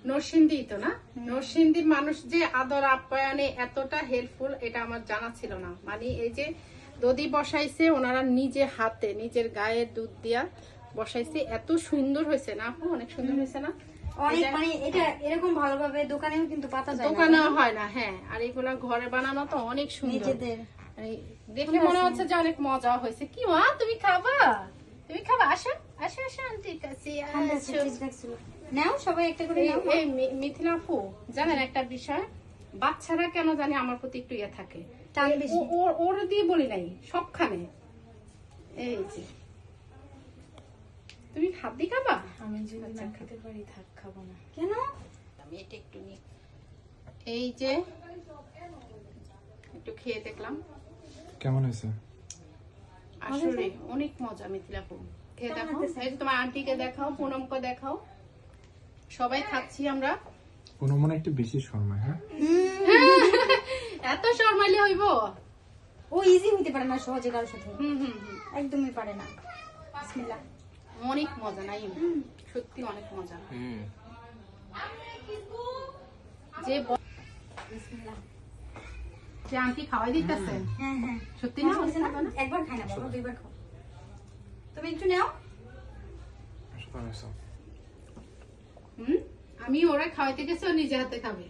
নরসিংদী তো না, নরসিংদীর মানুষ যে আদর আপ্যায়নে এতটা হেল্পফুল এটা আমার জানা ছিল না। মানে এই যে দধি বসাইছে ওনারা নিজে হাতে নিজের গায়ের দুধ দিয়া বসাইছে, এত সুন্দর হয়েছে না আপু? অনেক সুন্দর হয়েছে না? অনেক, মানে এটা এরকম ভালোভাবে দোকানেও কিন্তু পাতা যায় না, দোকানেও হয় না। হ্যাঁ, আর এগুলা ঘরে বানানো তো অনেক সুন্দর। নিজেদের দেখে মনে হচ্ছে যে অনেক মজা হয়েছে। কি মা, তুমি খাবা? তুমি খাবা? আসো আসো আসো আন্টির কাছে আসো। নাও সবাই একটা করে নাও। এই মিথিলা আপু, জানেন একটা বিষয়, বাচ্চারা কেন জানি আমার প্রতি একটু ইয়ে থাকে, টান বেশি। ওর দিয়ে বলি নাই সবখানে। এই যে তুমি হাত দিয়ে খাবা? আমি যদি না খেতে পারি থাক, খাবো না। কেন? আমি এটা একটু নি, এই যে একটু খেয়ে দেখলাম কেমন হয়েছে? আসলে অনেক মজা। মিথিলা আপু খেয়ে দেখো, এই যে তোমার আন্টিকে দেখাও, পুনমকে দেখাও, সবাই খাচ্ছি আমরা। কোনো মনে একটু বেশি শর্মায়। হ্যাঁ, এত শর্মাইলে হইব? ও ইজি হইতে পারে না সহজে কারোর সাথে, একদমই পারে না। বিসমিল্লাহ। অনেক মজা নাই, সত্যি অনেক মজা। যে বিসমিল্লাহ। যে আন্টি খাওয়াই দিতেছে, হ্যাঁ হ্যাঁ, সত্যি না না? বলছে না, একবার খাই না বাবা, দুইবার খাও। তুমি একটু নাও। আমি ওরা খাওয়াইতে গেছে, ও নিজে হাতে খাবে।